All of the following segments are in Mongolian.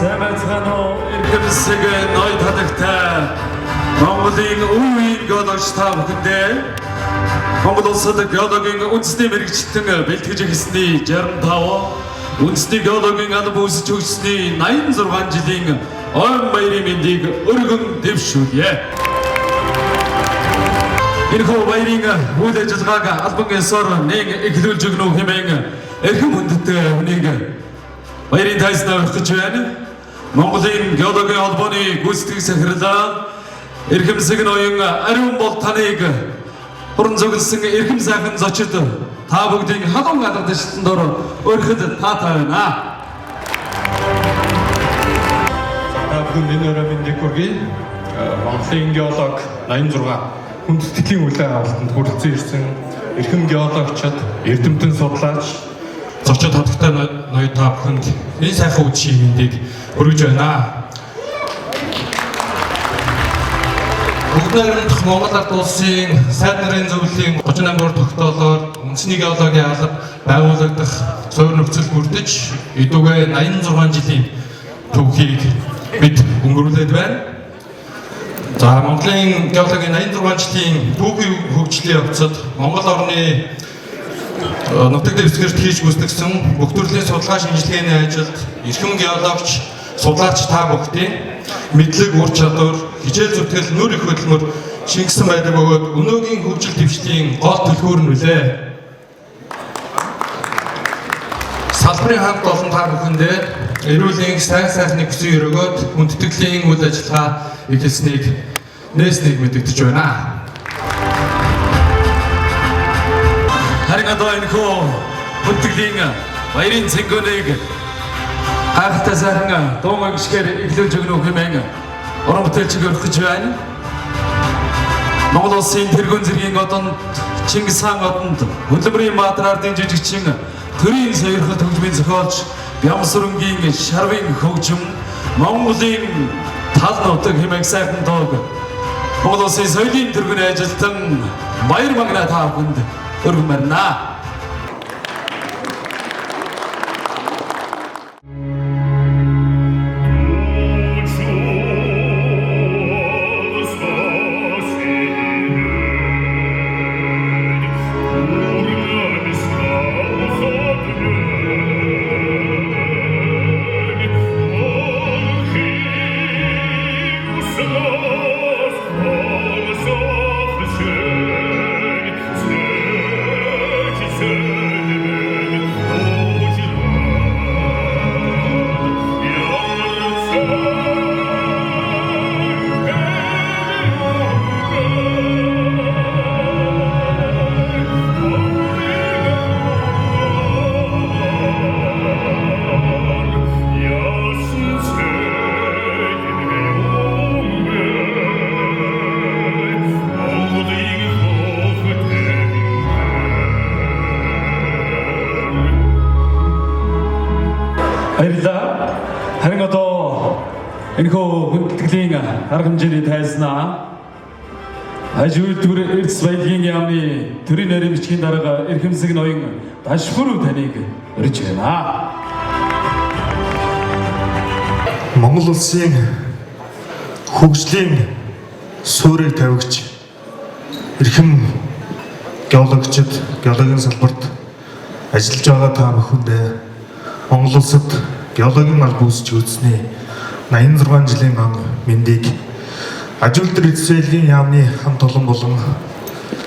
Сэмэцгано иргэмсэг ной татагтай Монголын үеийн геологч та бүхэндээ Монгол улсад геологийн үндэсний мэрэгчлэн бэлтгэж эхэлсний 65 үндэсний геологийн алба үүсэж өгсөний 86 жилийн ойн баярын мэндийг өргөн дэвшүүлье. Энэхүү баярын үйл ажиллагааг албан ёсоор нэг эхлүүлж өгнө хэмээн эрхэм хүндэттэй хүнийг баярын тайзнаа өргөж байна. Монголын геологийн холбооны гүйцэтгэх захирлаа эрхэмсэг ноён ариун бол таныг хуран зөвлөсөн эрхэм сайхан зочид та бүгдийн халуун гадаад шилтэн дор өргөхөд таатай байна. Та бүхэн миний өрөөмөнд хүргэе. Монголын геолог 86 хүндэтгэлийн үйл авалтанд хүрэлцэн ирсэн эрхэм геологчид, эрдэмтэн судлаач, зочид хатагтай ноён та бүхэнд энэ сайхан үдшийн мэндийг хүргэж байна. Бүгд найрамдах Монгол Ард улсын сайд нарын зөвлөлийн 38 дугаар тогтоолоор үндэсний геологийн алба байгуулагдах суурь нөхцөл бүрдэж эдүгээ 86 жилийн түүхийг бид өнгөрүүлээд байна. За Монголын геологийн 86 жилийн түүхийн хөгжлийн явцад Монгол орны нутаг дэвсгэрт хийж гүйцэтгсэн бүх төрлийн судалгаа шинжилгээний ажилд эрхэм геологч, судлаач та бүхдийн мэдлэг, ур чадвар, хичээл зүтгэл, нүр их хөдөлмөр шингэсэн байдаг бөгөөд өнөөгийн хөгжил дэвшлийн гол түлхүүр нь үлээ. Салбарын хамт олон та бүхэндээ эрүүлийн сайн сайхныг хүсэн өрөөгөөд хүндэтгэлийн үйл ажиллагаа эхэлснийг нээснийг мэдэгдэж байна. Харин одоо энэхүү хүндэтгэлийн баярын цэнгөөнийг хайртай сайхан дуун гişгээр эхлүүлж өгнө хэмээн уран бүтээлчийг өргөж байна. Монгол улсын тэргүүн зэргийн одонд Чингис хаан одонд хөдөлмөрийн Баатар ардын жижигчин төрийн сойрхол хөгжмийн зохиолч Бямсүрэнгийн шарвын хөгжим Монголын тал нутаг хэмээн сайхан дууг Монгол улсын соёлын тэргүүний ажилтан баяр магнаа та бүхэнд өргөмөрнө. Баярлалаа. Харин одоо энэхүү хүндэтгэлийн арга хэмжээний тайзнаа аж үйлдвэр эрдэс баялагын яамны төрийн нарийн бичгийн дарга эрхэмсэг ноён Башхүр таныг өрж байна. Монгол улсын хөгжлийн суурийг тавигч эрхэм геологчид, геологийн салбарт ажиллаж байгаа та бүхэндээ Монгол улсад геологийн алба үүсэж өгсөний 86 жилийн мэндийг аж үйлдвэр эрдэс баялагын яамны хамт олон болон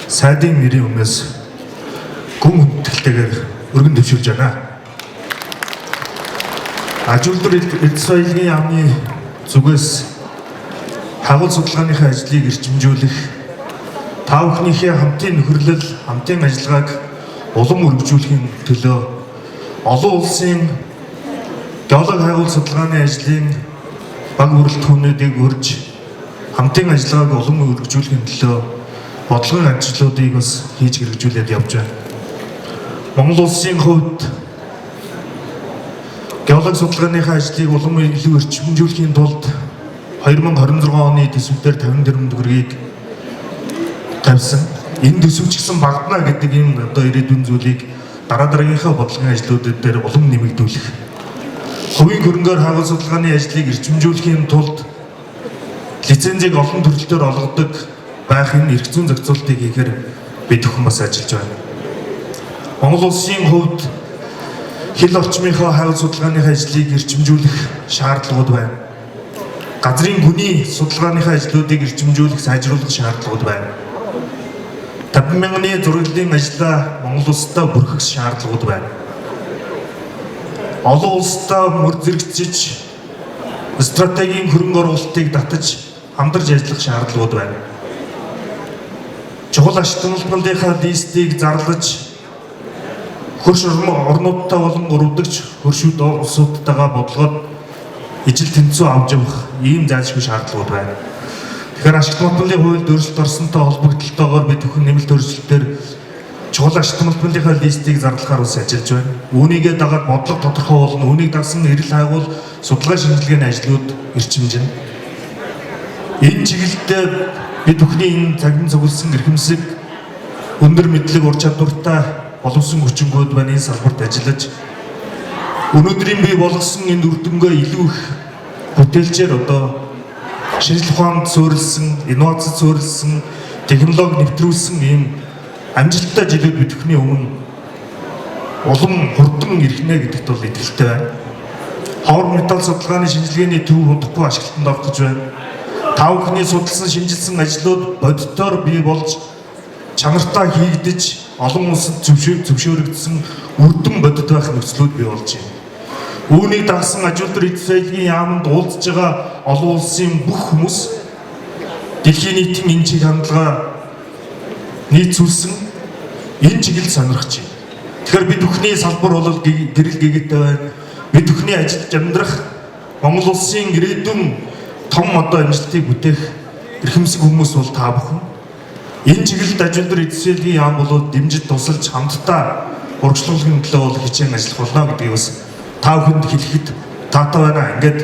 сайдын нэрийн өмнөөс гүн хүндэтгэлтэйгээр өргөн дэвшүүлж байна. Аж үйлдвэр эрдэс баялагын яамны зүгээс хагуул судалгааныхаа ажлыг эрчимжүүлэх, та бүхнийхээ хамтын нөхөрлөл, хамтын ажиллагааг улам өргөжүүлэхийн төлөө олон улсын геолог хагуул судалгааны ажлын баг бүрэлдэхүүнүүдийг урьж хамтын ажиллагааг улам өргөжүүлэхийн төлөө бодлогын ажлуудыг бас хийж хэрэгжүүлээд явж байна. Монгол улсын хувьд геолог судалгааныхаа ажлыг улам илүү эрчимжүүлэхийн тулд 2026 оны төсөвтөр 50 тэрбум төгрөгийг тавьсан. Энэ төсөв ч гэсэн багтана гэдэг энэ одоо ирээдүйн зүйлийг дараа дараагийнхаа бодлогын ажлуудад дээр улам нэмэгдүүлэх хувийн хөрөнгөөр хагас судалгааны ажлыг эрчимжүүлэхийн тулд лицензийг олон төрөлтөөр олгодог байх энэ эрх зүйн зохицуултыг хийхээр бид бүхэн бас ажиллаж байна. Монгол улсын хувьд хил орчмынхоо хагас судалгааныхаа ажлыг эрчимжүүлэх шаардлагууд байна. Газрын хүний судалгааныхаа ажлуудыг эрчимжүүлэх, сайжруулах шаардлагууд байна. 50,000-ны зураглалын ажлаа Монгол улстай бүрхэх шаардлагууд байна. Олон улстай мөр зэрэгцэж стратегийн хөрөнгө оруулалтыг татаж хамдарч ажиллах шаардлагууд байна. Чухал ашиг туналтмалынхаа листийг зарлаж хөрш орнуудтай болон урвдагч хөршүүд улсуудтайгаа бодлогод ижил тэнцүү авч явах ийм зайлшгүй шаардлагууд байна. Тэгэхээр ашиг туналтмалын хуульд өөрчлөлт орсонтой холбогдлолтойгоор бид бүхэн нэмэлт өөрчлөлтөөр чухал ашиг туналтмалынхаа листийг зарлахаар бас ажиллаж байна. Үүнийгээ дагаад бодлого тодорхой болно. Үүнийг дагсан эрэл хайгуул судалгаа шинжилгээний ажлууд эрчимжинэ. Энэ чиглэлдээ бид бүхний энэ цагийн цугласан эрхэмсэг өндөр мэдлэг ур чадвартай боловсон хүчингүүд байна энэ салбарт ажиллаж өнөөдрийн бий болгосон энэ үр дүнгээ илүү их бүтээлчээр одоо шинжлэх ухаанд суурилсан, инновацид суурилсан, технологи нэвтрүүлсэн ийм амжилттай жилүүд бид бүхний өмнө улам хурдан ирхнэ гэдэгт бол итгэлтэй байна. Ховор металл судалгааны шинжилгээний төв удахгүй ашиглалтанд орох гэж байна. Та бүхний судалсан шинжилсэн ажлууд бодитоор бий болж чанартай хийгдэж олон улсад зөвшөөрөгдсөн үрдэн бодит байх нөхцлүүд бий болж байна. Үүнийг дагсан ажилтар эд соёлын яамд уулзж байгаа олон улсын бүх хүмүүс дэлхийн нийтийн энэ чиг хандлага нийцүүлсэн энэ чиглэл сонирхож байна. Тэгэхээр бид бүхний салбар бол гэрэл гэгээтэй байна. Бид бүхний ажиллаж амьдрах Монгол улсын ирээдүйн том одоо амжилтыг бүтээх эрхэмсэг хүмүүс бол та бүхэн. Энэ чиглэлд ажилтар эд соёлын яам бол дэмжиж тусалж хамтдаа урагшлуулгын төлөө бол хичээн ажиллах болно гэдгийг бас та бүхэнд хэлэхэд таатай байна. Ингээд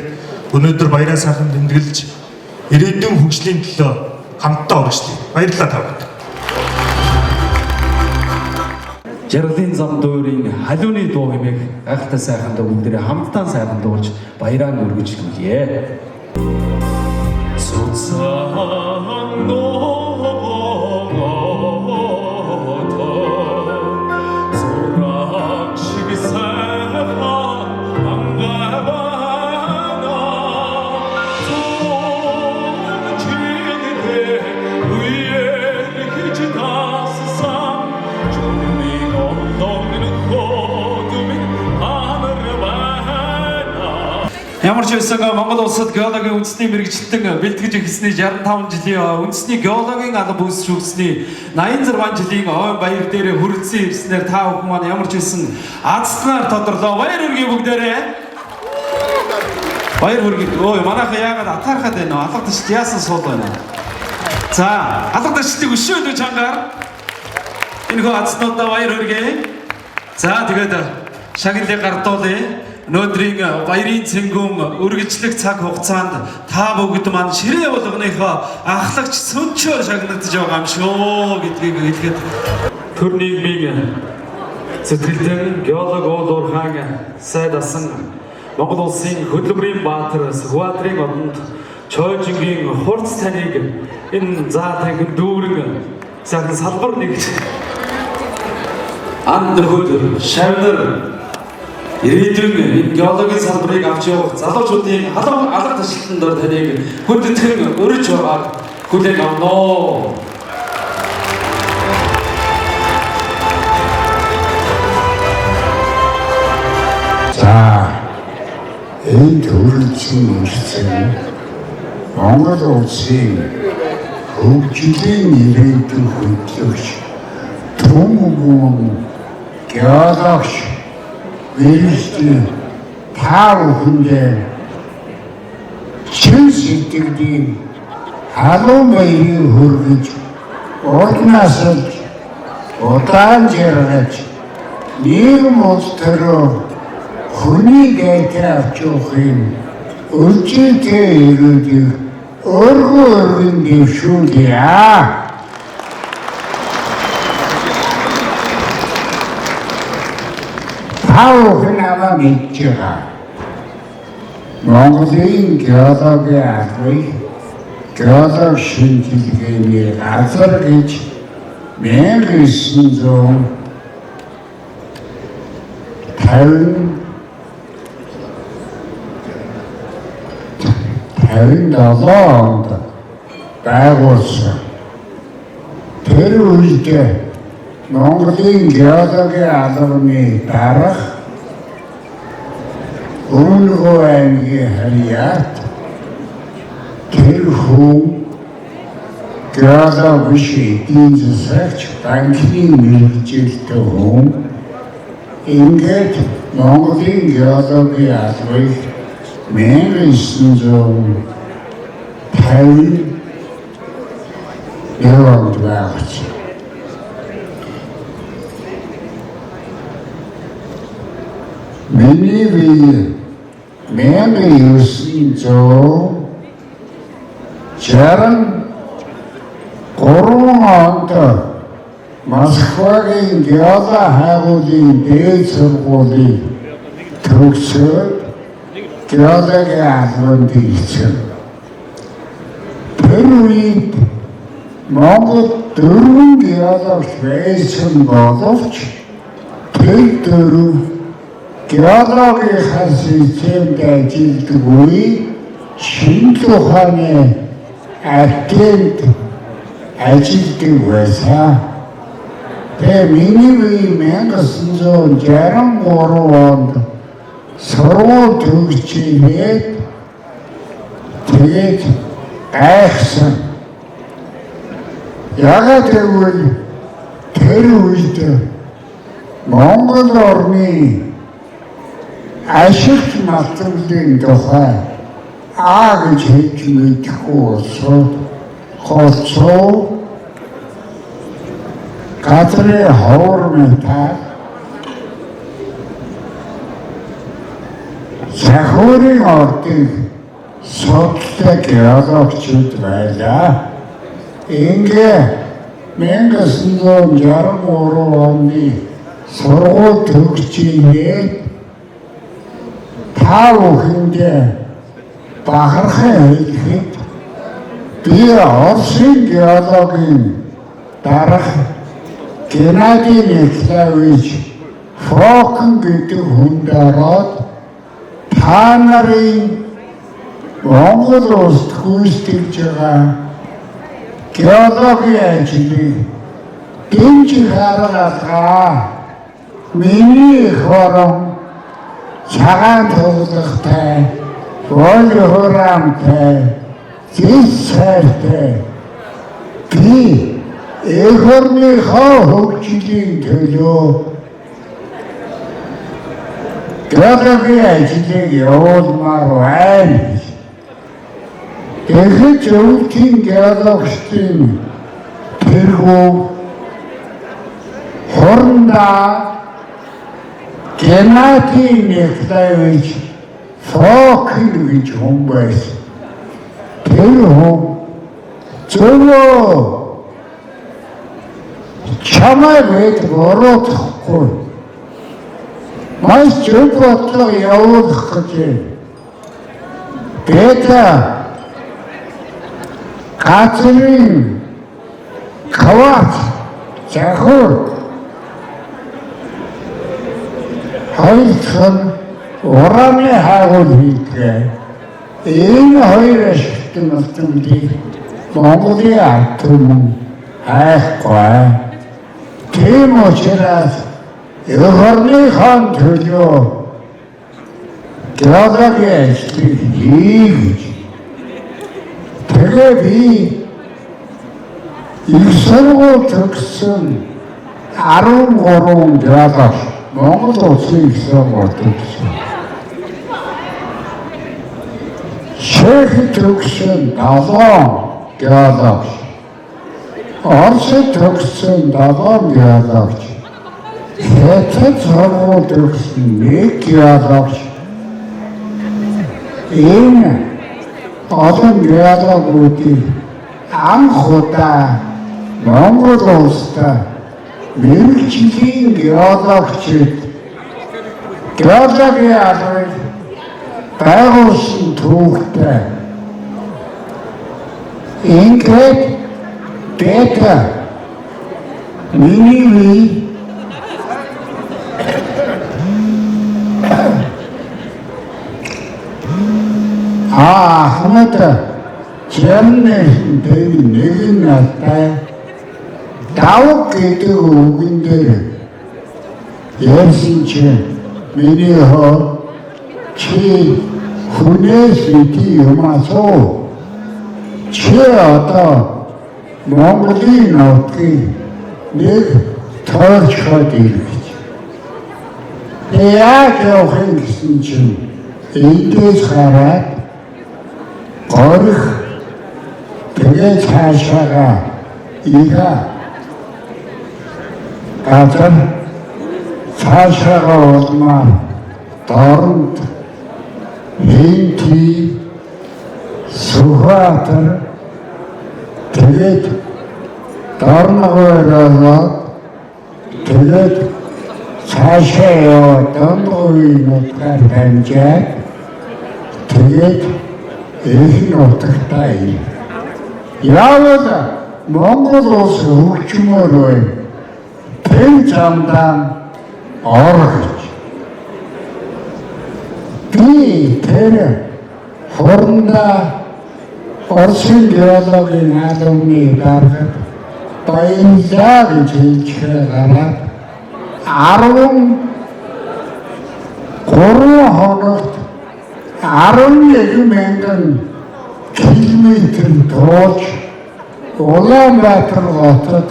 өнөөдөр баяраа сайхан тэмдэглэж ирээдүйн хөгжлийн төлөө хамтдаа урагшлая. Баярлалаа та бүхэнд. Жаргалын зам дуурийн халууны дуу хэмээх гайхалтай сайхан дуу бүгдээ хамтдаа сайхан дуулж баяраа өргөжлүүлье. Цуцаан ямар ч байсан Монгол улсад геологийн үндэсний мэрэгчлэн бэлтгэж эхэлсний 65 жилийн үндэсний геологийн алба үүсгүүлсний 86 жилийн ойн баяр дээр хүрэлцэн ирснээр та бүхэн маань ямар ч байсан азтнаар тодорлоо. Баяр хүргэе бүгдээрээ. Баяр хүргэе. Ой манайха яагаад атаархаад байна вэ? Алгадагч яасан суул байна. За алгадагчдыг өшөөлөө чангаар энэ хөө азтнуудаа баяр хүргэе. За тэгээд шагналыг гардуулъя. Өнөөдрийн баярын цэнгүүн үргэлжлэх цаг хугацаанд та бүгд маань ширээ болгоныхоо ахлагч сүнчээр шагнагдаж байгаа юм шүү гэдгийг хэлгээд төр нийгмийн сэтгэлдэн геолог Уул Уурхайн сайд асан Монгол улсын хөдөлмөрийн баатар Сүхбаатарын одонд Чойжингийн хурц таныг энэ заа танхим дүүрэн сайхан салбар нэгж андхөл шавнар ирээдүйн геологийн салбарыг авч явах залуучуудын халуун алга ташлалтанд ор таныг хүндэтгэн өрөж байгаа хүлээн авноо. За энэ төрөлцөн үлдсэн Монгол улсын хөгжлийн ирээдүйн хөтлөгч Түмгүн геологч Вэрсти та бүхэндээ чин сэтгэлийн халуун баярыг хүргэж урднаас удаан жаргаж нийгэм улс төрөө хүний дэйтэй авч явахын үлжээтэй ирээдүйг өргөн дэвшүүлье. Та бүхэн аваа мэдж байгаа. Монголын геологийн албыг геолог шинжилгээний газар гэж 1957 онд байгуулсан. Тэр үед Монголын геологийн албаны дарга Өмнөгөө аймгийн харьяат тэр хүн геолог биш эдийн засагч банкны мэргэжилтэй хүн ингээд Монголын геологийн албыг 1950 онд байгуулсан. Миний бие 1963 онд Москвагийн геологи хайгуулын дээд сургуулийг төгсөөд геологийн албанд ирсэн. Тэр үед Монгол 4 геологч байсан боловч тэр 4 геологийнхаа системд ажилладаг үе шинжлэх ухааны агент ажилладаг байсан. Тэгээ миний үе 1963 онд сургууль төгсчихэд тэгээд гайхсан. Яагаад гэвэл тэр үед Монгол орны ашигт нотолын тухай гэж хэлж мэдэхгүй болсон. Хоцоо газрын ховор металл Сахурын ордыг судалдаг геологчид байлаа. Ингээ 1963 оны сургууль төгсчихэд та бүхэндээ бахархан хэлэхэд би Оросын геологийн дарга Геннадий Николаевич Фокин гэдэг хүнд ороод та нарын Монгол улсад гүйцэтгэж байгаа геологийн ажлыг дэмжих арга миний хорон цагаан тоглохтай, воли хураамтай, зис сайртай би эх орныхоо хөгжлийн төлөө геологийн ажлыг явуулмаар байна. Тэгэхэд өвчин геологчдын тэрхүү хорндоо Геннадий Николаевич Фокин гэж хүн байсан. Тэр хүн зөвөө чамайг буруудахгүй маш зөв бодлого явуулах гэж бета газрын кварц захур хоёрхан ураны хайгуул хийдэг. Энэ хоёр ашигтай малтмыг Монголын ард түмэн хайхгүй. Тийм учраас эх орныхоо төлөө геологийн ажлыг хийж тэгээ би их сургууль төгссөн 13 геологч Монгол улсын их сургууль төгссөн. Чехид төгссөн 7 геологч, Оросд төгссөн 7 геологч, Хятад сургууль төгссөн 1 геологч. Энэ олон геологуудыг анх удаа Монгол улсад мэргэжлийн геологчид геологийн албыг байгуулсан түүхтэй ингээд бэта миний хамаатай чамнэр нэгэн натай давг гэдэг үгэн дээр ярьсан чинь миний хоо чи хүнээс иди юм асуу чи одоо Монголын нутгийг нэг тоочход ирвэж яг явахын гэсэн чинь эндээс хараад горих тэгээ цаашаага ига газар цаашаага улмаар доронд хинти Сүхбаатар тэгээд дорногоороо тэгээд цаашаа яваад Дондгойн нутгаар дамжаад тэгээд их нутагтай яваад Монгол улс хөгжмөр бай тэн замдаа орж би тэр хорнда Орсын геологийн албаны дарга баялаа гэж хэлчихээ гараад 13 хоногт 11,000 километр тууж Улаанбаатар хотод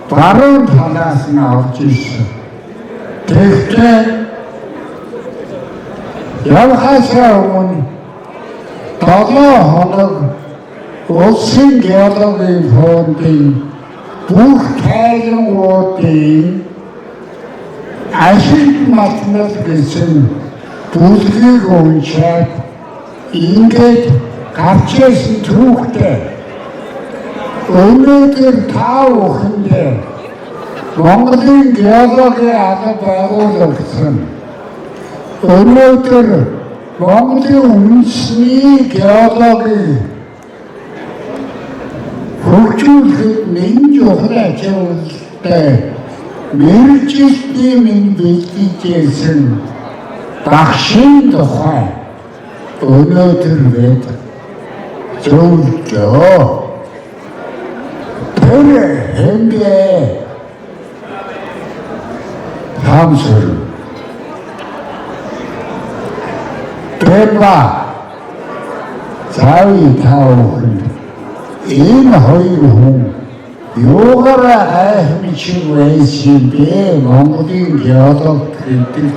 баруун талаас нь орж ирсэн. Тэгэхдээ явхаасаа өмнө 7 хоног улсын геологийн фондын бүх тайлангуудын ашиг матнал гэсэн бүлгийг уншаад ингээд гарч ирсэн түүхтэй өнөөдөр та бүхэндээ Монголын геологийн алба байгуулагдсан өнөөдөр Монголын үндэсний геологийн хөгжүүлэхэд нэгэн чухал ачааллтай мэргэжилтийн минь бэлтгэжсэн багшийн тухай өнөөдөр бид зөвлөё. Тэр хэмбэ хамсэр Тэва цави таавхан энэ хоёр хүн юугаараа хайхмичиг байсан бэ? Монголын геолог гэдэг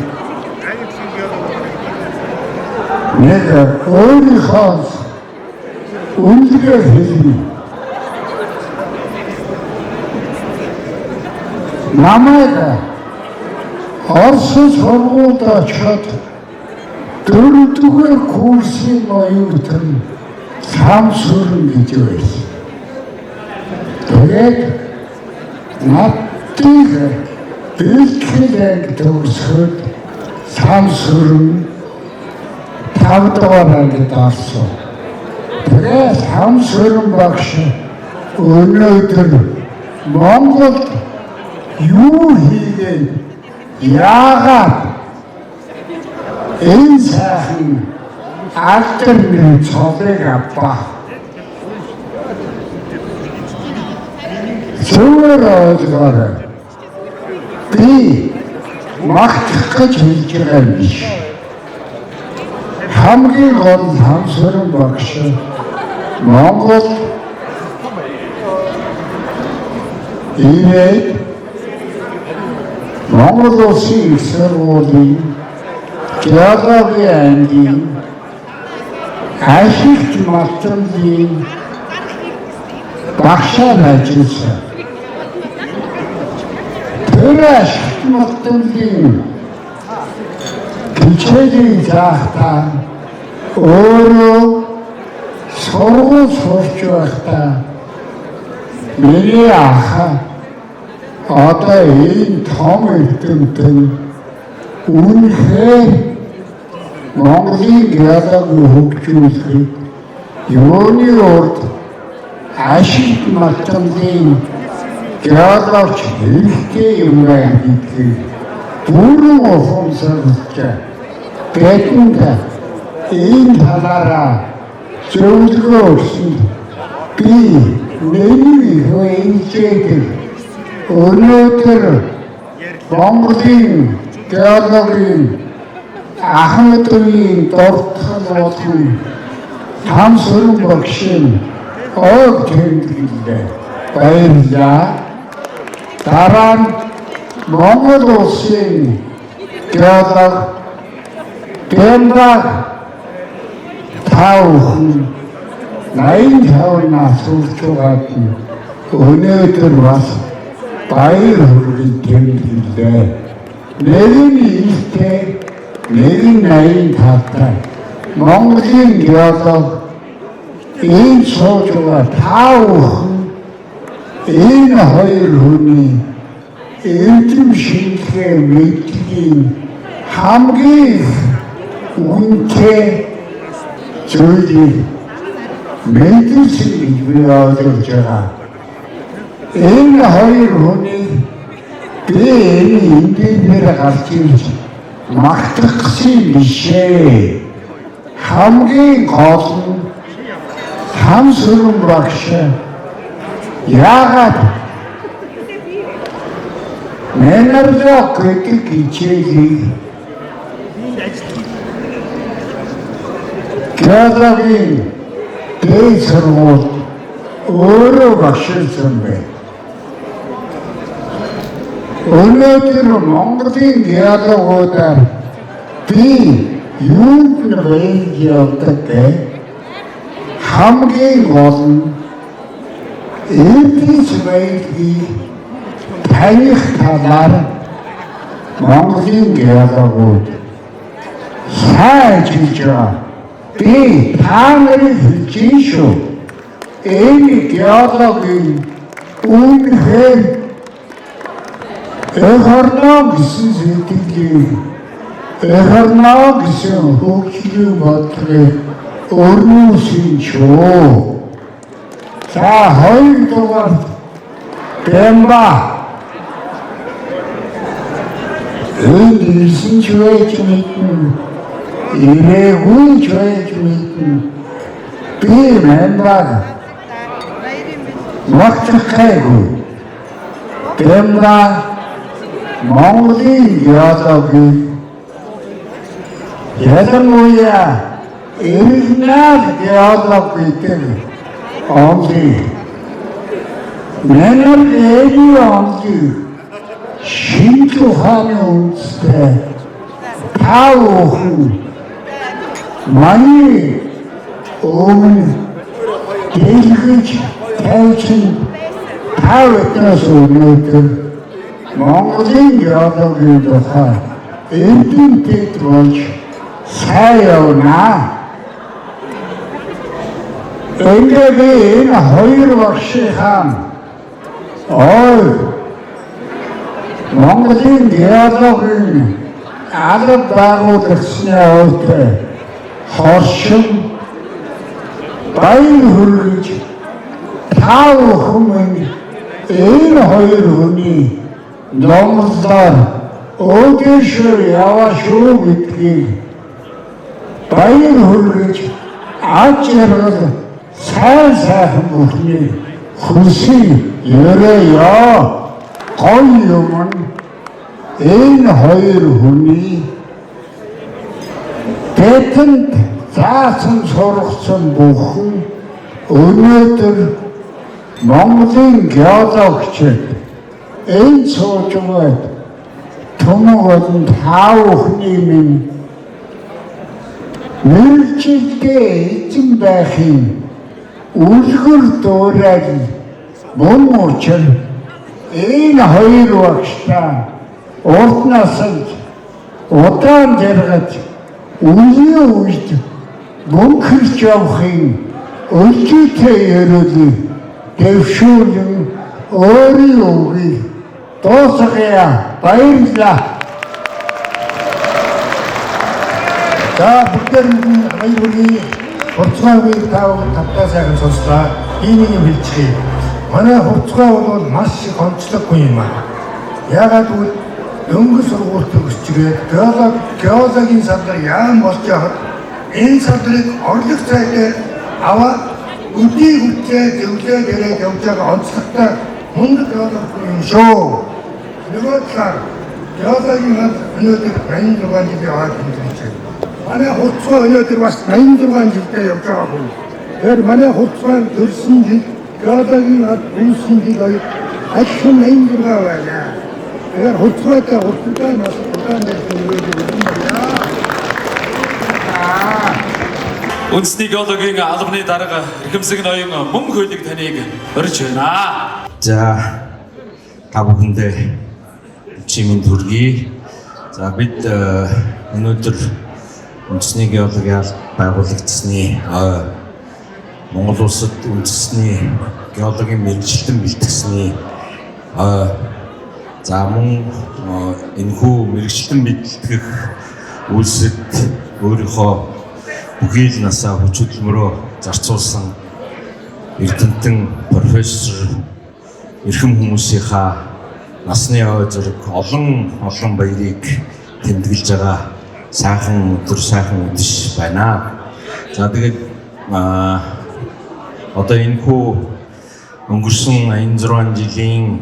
нэг өөрийнхөө үнэлгээ хэлнэ. Намайг Орсын сургуульд очиход 4-р курсын оюутан Самсүрэн гэж байсан. Тэгээд надыг бэлтгэл төгсөхөд Самсүрэн 5 дугаар ангид орсон. Тэгээд Самсүрэн багш өнөөдөр Монголд юу хийгээд яагаад энэ сайхан альтернатив цолыг авах зөвөр ойлгоорой. Би магтах гэж хэлж байгаа юм биш. Хамгийн гол Самсүрэн багш Монгол ирээд Монгол улсын их сургуулийн геологийн ангийн ашигт математикийн багшаар ажилласан. Тэр ашигт математикийн хичээлийн заахтаа өөрөө сургууль сурч байхдаа миний ах одоо энэ том эрдэмтэн үнэхээр Монголын геологийн хөгжүүлэхэд юуны урд ашиг математикийн геологч хэрэгтэй юм байна гэдгийг бүрэн ухамсарлаж бидэнд энэ талаараа зөвлөгөө өгсөн би миний хөөцөд өнөөдөр Монголын геологийн Ахмадын дордхон болгон Хамсрын багшийн ог тэмдэглэлээ баярлалаа. Дараа нь Монгол улсын геолог Бэмбаг тавхан 85 нас хүрчээд өнөөдөр бас баяр хүргэн тэмдэглэлээ. Нэг нь ихтэй нэг нь 85 Монголын геолог энэ суугаа тавхан энэ хоёр хүний эрдэм шинжилгээ мэдлийн хамгийн үнэтэй зүйлийг мэдсэн гэж би ойлгож байгаа. Энэ хоёр хүний би энэ эндээр гарч ирж магтахсан бишээ. Хамгийн гол нь Хамсрын багш яагаад Менарзок гэдэг хичээлийг геологийн дээд сургууль өөрөө багшилсан байна. Өнөөдөр Монголын геологуудаар би юунд байж явдаг вэ? Хамгийн гол нь эдис байдгийг таних талаар Монголын геологууд сайн хийж байгаа. Би та нарыг хэлж шүү. Энэ геологийн үнэхээр эхорноо гэсэн сэтгэлийг эхорноо гэсэн хөгжлийн бодлогыг өрнүүлсэн шүү. За хоёрдугаар Бэмба энэ ирсэн ч байж мэднэ, ирээгүй ч байж мэднэ. Би Бэмбаг магтахгүй. Бэмба Монголын геологийн ялангуяа эригнал геолог гэдэг онцлог Менар эли онцлог шинж ухааны үндэстэй тавхан манай өмнө дэлгэж тавьсан тавтнаас өнөөдөр Монголын геологийн тухай эрдэмтэд болж сайн явнаа. Ингээд энэ хоёр багшийн Монголын геологийн алба байгуулагдсны үед хоршин баяр хүргэж тавхан энэ хоёр хүний номлоор өдөршөө яваа шүү гэдгийг баяр хүргэж аж аргал сайн сайхан бүхний хүсий ерөөё. Гоё юм энэ хоёр хүний тэтэнд заасан сургасан бүхэн өнөөдөр Монголын геологчид энэ суужгаад Томогод тавхны минь мэрчилгээ эзэн байхын үлгэр дуурайг мөн учир энэ хоёр багштай уртнаас удаан жаргаж үеийн үед мөнхөрч явахын өлжитэй ерөөлийг дэвшүүлэн өөрийн үгийг дуусгая. Баярлалаа. За бүгдээр нь баяр хүргэе. Хувцгаа үеийг тавтаа сайхан сонслоо. Ийм юм хэлчихье. Манай хувцгаа бол маш их онцлоггүй юм аа. Яагаад гэвэл дөнгөж сургууль төгсчгээд геологийн салбар яам болж байхад энэ салбарыг орлох цайтай аваад үдий хүчээ зөвлөөд яриад явж байгаа онцлогтой мундаг геолог юм шүү. Нөгөө талаар геологийн хад өнөөдөр 86 жилийн хаад хийж байна. Манай хувцгаа өнөөдөр бас 86 жилдээ явж байгаа хүн. Тэгэхээр манай хувцгаа төрсөн жил геологийн хад үүссэн жил адилхан 86 байна. Тэгэхээр хувцгаатай хурцтай нас удаан Үндэсний геологийн албаны дарга Эрхэмсэг ноён мөн хөлийг таныг өрж байна. За та бүхэндээ чимэнд хүргэе. За бид өнөөдөр үндэсний геологийн байгуулагдсны Монгол улсад үндэсний геологийн мэргэжилтэн бэлтгэсний за мөн энэхүү мэргэжилтэн бэлтгэх үйлсэд өөрийнхөө бүхий л насаа хүч хөдөлмөрөө зарцуулсан эрдэмтэн профессор эрхэм хүмүүсийнхаа насны ой зэрэг олон баярыг тэмдэглэж байгаа сайхан өдөр сайхан үдэш байна. За тэгээд одоо энэхүү өнгөрсөн 86 жилийн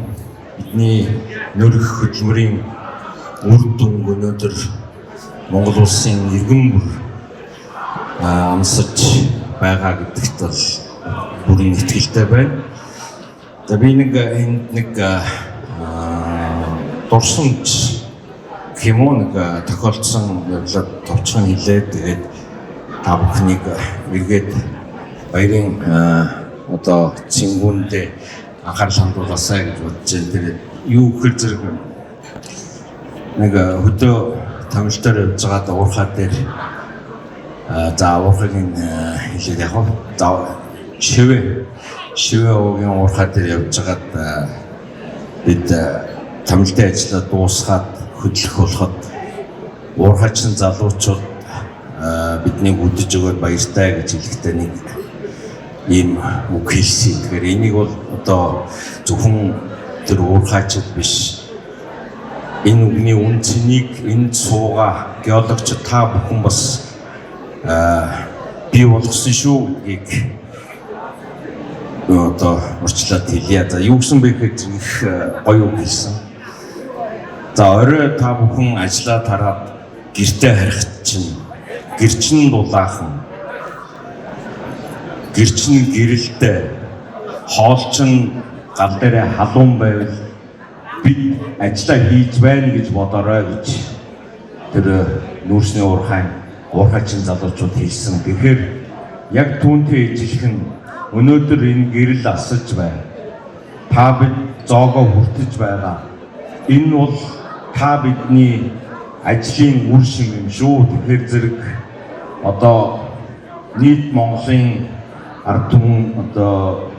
бидний нөрөх хөдөлмөрийн үр дүнг өнөөдөр Монгол улсын иргэн бүр амсаж байгаа гэдэгт бол бүрэн итгэлтэй байна. За би нэг дурсамж хэмээн тохиолдсон явдлаар товчхон хэлээд тэгээд та бүхнийг эргээд баярын одоо цингүүндээ анхаарал хандуулаасаа гэж бодож байна. Тэгээд юу гэхээр зэрэг нэг хөдөө тамилтаар явж байгаа уурхай дээр за уурхайгийн хэлээд яг за шивээ уугийн уурхай дээр явж байгаад бид тамилтын ажлаа дуусгаад хөдлөх болоход уурхайчин залуучууд бидний үдэж өгөөд баяртай гэж хэлэхдээ нэг ийм үг хэлсэн. Тэгэхээр энийг бол одоо зөвхөн тэр уурхайчд биш. Энэ үгний үн цэнийг энд суугаа геологч та бүхэн бас бий болгосон шүү гэдгийг одоо урьдчилаад хэлье. За юу гэсэн бэ гэхээр их гоё үг хэлсэн. За орой та бүхэн ажлаа тараад гэртээ харихад чинь гэрчин дулаахан гэрчин гэрэлтэй хоолчин гал дээрээ халуун байвал бид ажлаа хийж байна гэж бодорой гэж тэр нүүрсний уурхайчин залуучууд хэлсэн. Тэгэхээр яг түүнтэй ижилхэн нь өнөөдөр энэ гэрэл асаж байна. Та бид зоогоо хүртэж байгаа. Энэ бол та бидний ажлын үр шим юм шүү. Тэгэхээр зэрэг одоо нийт Монголын ард түмэн одоо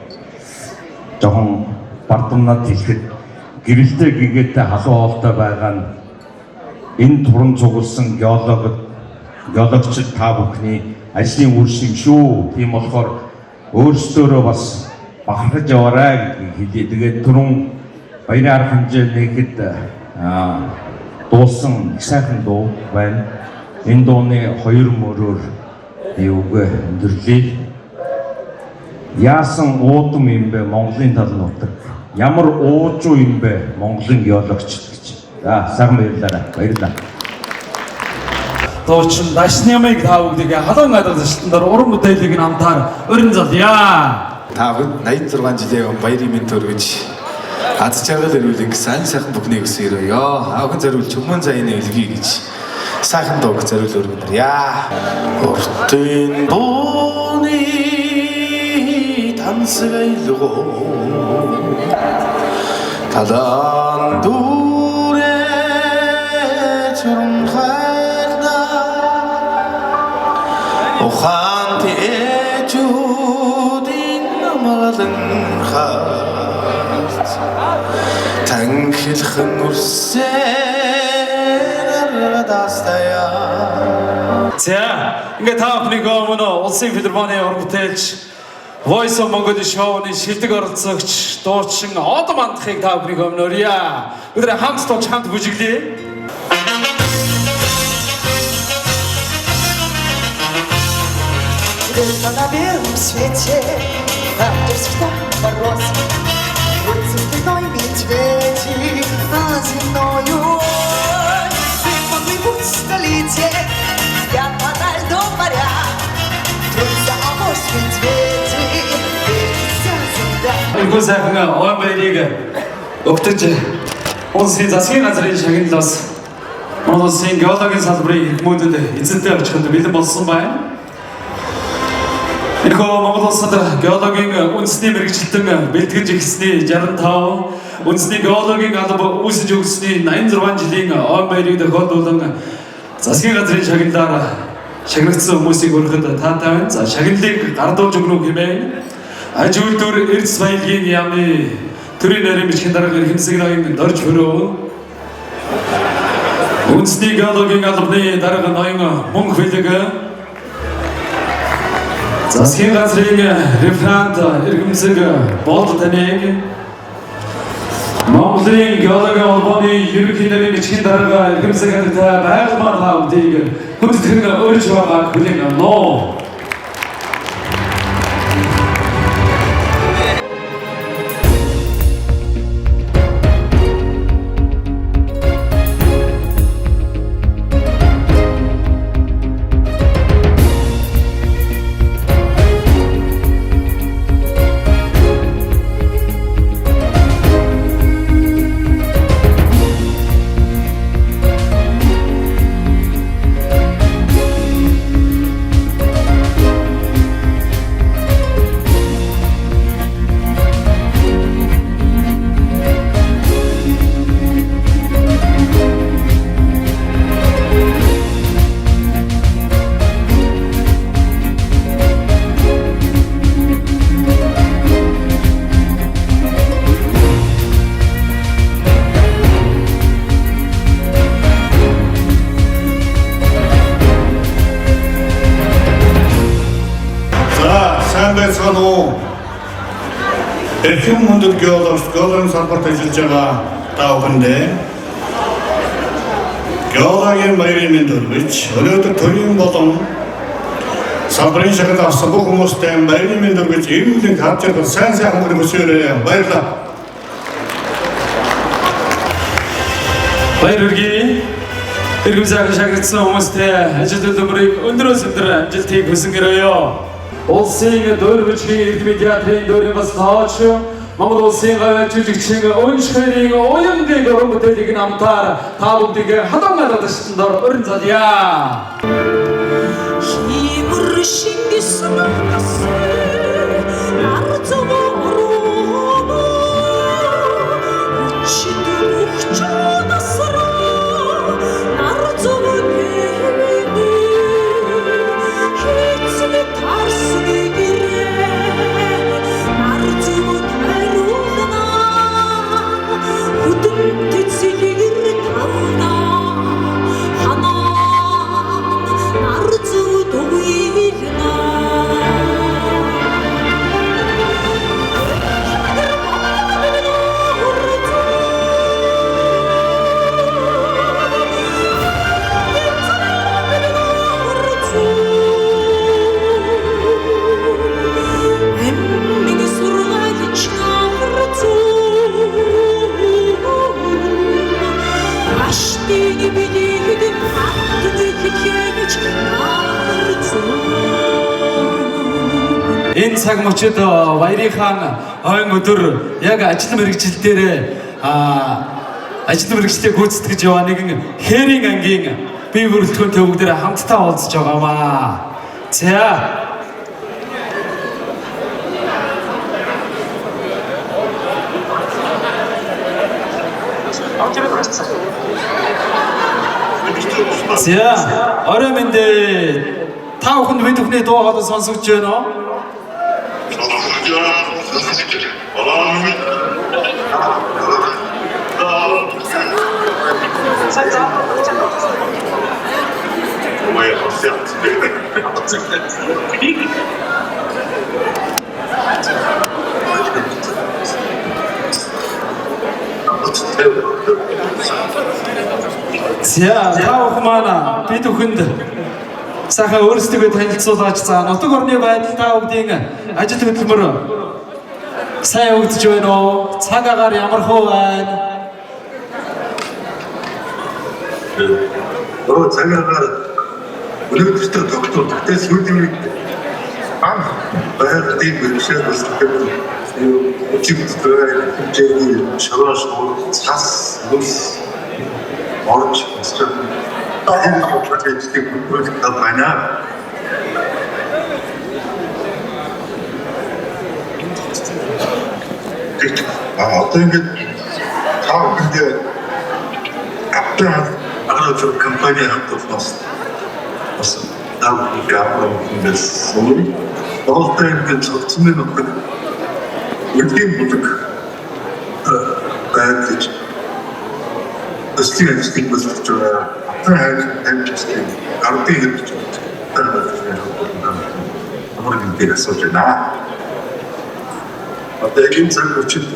жоохон бардамнаад хэлэхэд гэрэлтэй гэгээтэй халуун хоолтой байгаа нь энэ туран цугласан геологчид та бүхний ажлын үр шим шүү. Тийм болохоор өөрсдөө бас бахархаж яваарай гэдгийг хэлье. Тэгээд түрүүн баярын арга хэмжээ нэгэд дуулсан их сайхан дуу байна. Энэ дууны хоёр мөрөөр юуг өндөрлөе. Яасан уудам юм бэ Монголын тал нутаг? Ямар уужуу юм бэ Монголын геологч гэж. За сайхан баярлалаа. Дуучин дашны ямыг та бүгдийг халуун гадар зочдоор уран бүтээлийг хамтаар өрн залъя. Та бүхэн 86 жилийн баярын мэнд төргөж аз жаргал өрүүлэг сайн сайхан бүхнийг өсөөрөө. Та бүхэн зориулж хүмүүн заяаны үлгий гэж сайхан дууг зориул өргөнөрье. Уртын дууны тансгайлгоо талан дүүрэ чурмхайна ухаан тэжүүдийн намгалан харц танхилхан үрсээр За, ингээд та бүхнийг өмнө улсын филармоны уран бүтээлч Voice of Mongolia шоуны шилдэг оролцогч дуучин Одо Мандахыг та бүхнийг өмнө өрье. Өдөр хамт дууч хамт бүжиглэе. Где-то на белом свете ветер всегда мороз, вот за спиной медведи, а земною ты могли столетие, я подаль до моря, трутся авось медведи, вся земля. Ингүүл сайхан ОМ баярыг өгтөж улсын засгийн газрын шагналаас Монгол улсын геологийн салбарын хүмүүдэд эзэнтэй очиход бэлэн болсон байна. Энэхүү Монгол улсад геологийн үндэсний мэргэжилтэн бэлтгэж эхэлсний 65, үндэсний геологийн алба үүсэж өгсөний 86 жилийн ОМ баярыг тохиолдуулан засгийн газрын шагналаар шагнагдсан хүмүүсийг өргөхөд таатай байна. За шагналыг гардуулж өгнө хэмээн аж үйлдвэр эрдэс баялагын яамны төрийн нарийн бичгийн дарга хэмсэг ноён дорж хөрөө үндэсний геологийн албаны дарга ноён мөнх бэлэг засгийн газрын референт иргэмсэг болд таныг Монголын геологийн албаны ерөнхий нарийн бичгийн дарга иргэмсэг хадагтай байгальмаар хаалтыг хүндэтгэн өрж байгааг хүлээн авна. Эрхэм мөндөд геологийн салбарт ажиллаж байгаа та бүхэндээ геологийн баярын мэнд хүргэж өнөөдөр төрийн болон салбарын шагнал авсан бүх хүмүүстээ баярын мэнд хүргэж эрүүлийн харж байгаа сайн сайхан мөрөг өсөөрэй. Баярлалаа. Баяр хүргэе. Иргэм сайхан шагнагдсан хүмүүстээ ажил хөдөлмөрийг өндрөөс өндөр амжилтыг хүсэнгэрөөё. Улсын дөр бичгийн эрдэмийн театрын дөрвөн бас тооч Монгол улсын гавьяа жүжигчин Уншхэрийн уянгийн уран бүтээлийг намтаар та бүгдийг хадгалаад ташчдаар өрн залъя. Химэр шингэсэн арцоо ороо Энэ цаг мөчид баярынхаа ойн өдөр яг ажил мэргэжил дээр ажил мэргэжлийг гүйцэтгэж яваа нэгэн хээрийн ангийн бие бүрэлдэхүүнтэй бүгдээ хамтдаа уулзж байгаамаа. За орой мэндэ та бүхэнд бид бүхний дуу хоолой сонсогч байна уу? За таах маань бид бүхэнд сайхан өөрсдөө танилцуулж за нутаг орны байдал та бүдгийн ажил хөдөлмөр сайн өгдөж байна уу? Цаг агаар ямар хөө байна? Цагаагаар өнөөдөр доктор тэгтээ сүйдэмийг байгалийн бэрхшээл үүсгэх үчигдээ хэмжээний шорош цас нүс орч хэсэг энэ хөдөлгөөний бүхэл байна. Одоо ингээд таа ингээд аппарат компани хамтдаас бас гаврын инвест сумын болтой ингээд цогцмын нутаг үеийн бүдэг байдаг. Өслийн ажлыг боловч аппарат амжилттай ардын хэрэгж амар нэг асууж байна. Одоо энэ цаг үчид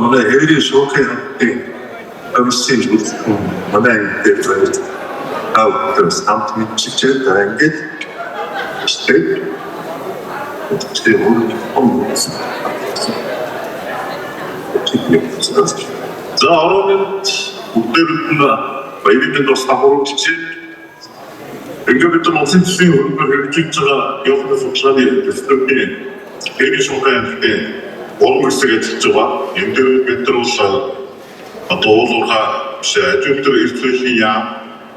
манай хэри шоукын амжилт үзсэн манай дэвтэрт аутос амт мэдчихэд ингээд стрит тэр хүмүүс за ороод үдэрэн баярын дос хамруулж ингээд бид мосын төсвийн хөрөнгө хэрэгжиж байгаа явдлын судалгааны дэвтэрийн хэри шоукын уран хэсэг ажиллаж байгаа. Энэ дээр бид нар бол одоо уулуурхай ажилтны эрсдлийн яам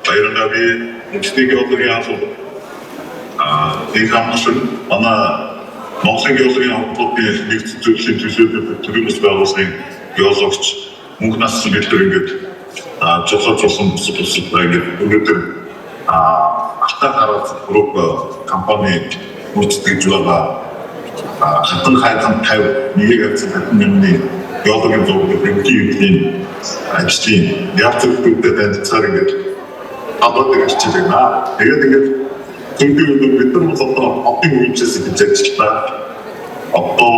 баяргавь мөчнийг явуулгын асуу нэг хамшиг манай Монголын геологийн хамтлагийн нэгдсэн зөвлөлийн төлөөлөлт төрөөс байгуулсан геологч мөнгө насны бэлтэр ингээд жолооцсон бусад ингээд өнөөдөр алтаа гараад групп компани үүсгэж байгаа хатан хайхан 50 150,000-ны геологийн зөвлөлийн ажлын яарчдуудад танилцаар ингээд аваад ирж байна. Тэгээд ингээд зөвхөн бид нар одоо одын үеичээс гэж ажиллаа. Одоо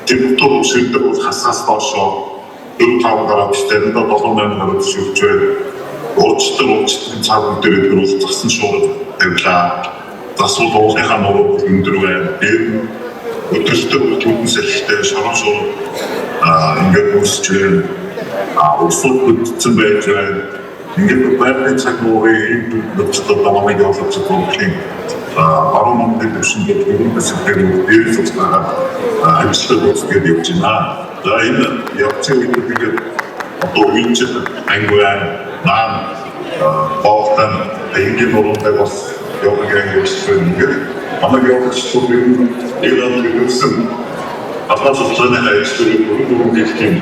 зөвхөн шилдэг бол хасаас доошоо 4-5 гараад тэрэндээ 7,000 гаруй шилж байна. Урдчлын цаг дээр төрөл засан шуурд тавилаа. Засвал уулынхаа нуруу өндөр байна. Өдөртөө түнсэлтэй шорон шуурд ингээд үүсэж байна. Усууд бүтцэн байж байна. Ингээд байрны цаг мөрийн нөхцөл байдлыг явуулж байгаа. Аруу мөнгөний төвшинтэй төрөлөөс дээр зөвхөн ажлыг үзгээд явж байна. За энэ явцын үед бид одоо үеч ангуан маань боолтон энгийн нуруутай бас явгын явуулсан ингээд манай явуулсан ирээд ирсэн атгаас цааны хайрцаг бүрэн дэлхийн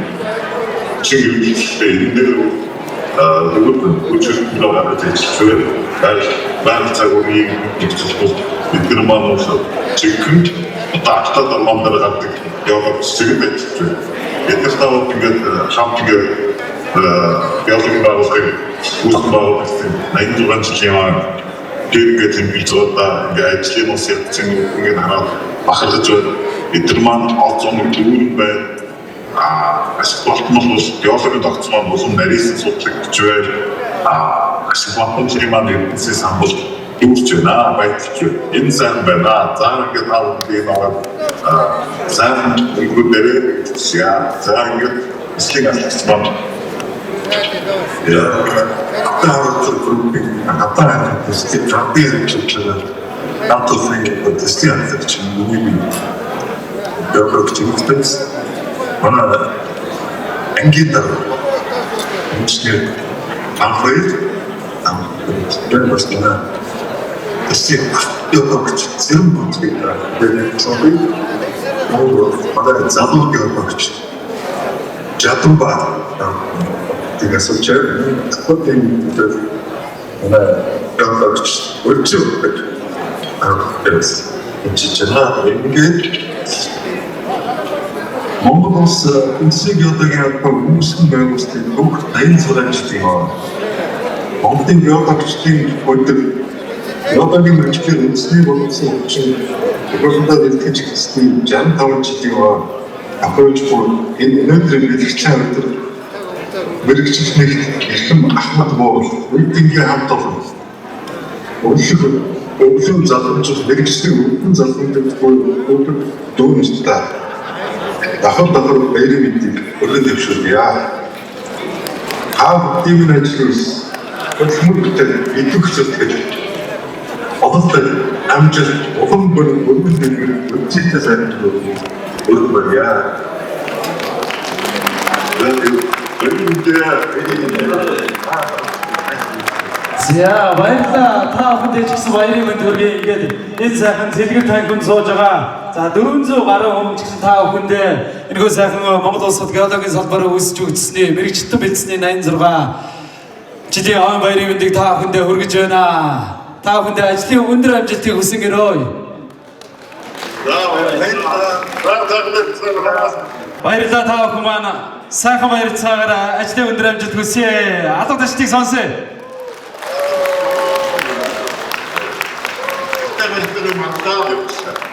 чиглэлтэй энэ үчирт ногоон зэвсэг баяр цагийн нэгтгэл бид нар маань чиглэлд одоо дармандар гардаг яваад чиглэл байдаг. Бид нар тавд ингээд хамт ингээд геологийн байгууллагын үүсгэн байгуулсан 86 жилийн тэгээд тэмдэглэж байгаа ингээд ажлын ус явцсан ингээд хараад бахархаж байна. Бид нар маань олзон дүүрэн байна. Ашиглалт нь бол геологийн тогтцол маань улам нарийнсан судлагдж байна. Ашиглалтын маань эрдэнэсээ самбал дүүрч байна, баярлж байна. Энэ сайн байна. За ингээд таавал ороод сайн өгүүлээрээ за ингээд эслийн алхагч маань таавал группийг хатаа хэсэг транспорт хийж байгаа. Автосын эслийн алхагч нүгний геологч инспекц манай ангийн дээр үчиг анхаарал амт басна эсэх геологч зэрэг бүтгэж байгаа. Соби манай залуу геологч Жатумба тэгээд сочир хотын дээр манай геологч үчиг энэ чичнаа ингээд Монгол улс үндэсний геологийн албан үүсгэн байгуулалтын бүх 80 зурагчдын Монголын геологчдын өдөр геологийн мэргэжлийн үндэсний боловсон хүчин технологиудад илтгэж хэсгийн 65 жилийн ахуйч бүр энэ өнөөдрийн бэлтгэл өдөр мэргэжлэгт Эрхэм Ахмад Моол үеийнгийн хамт олон Өвлөн залуучууд мэргэжлийн өвлөн залуучууд өдөр дүүнэстэ дахад баярын мэндийг өргөн дэвшүүлье. Бүгдийн ажлаас хөдөлмөртэй идэх зүйлтэй одоотой амжилт улам өргөн дэвшүүлэх үнцгтэй сайн өргөмөрье. За баярлалаа. Та бүхэнд ч гэсэн баярын мэнд хүргэе. Ингээд энэ сайхан цэлгэр танхимд сууж байгаа. За 400 гаруй хүн ч гэсэн та бүхэндээ энэхүү сайхан Монгол улсад геологийн салбараа үүсэж өгсөн мэрэгчлэн бэлдсэний 86 жилийн хойно баярын мэндийг та бүхэндээ хүргэж байна. Та бүхэндээ ажлын өндөр амжилтыг хүсэнгэрөөе. Баярлалаа та бүхэн маань сайхан баярцаагаараа ажлын өндөр амжилт хүсье. Алга таштыг сонсъё. Magdalena.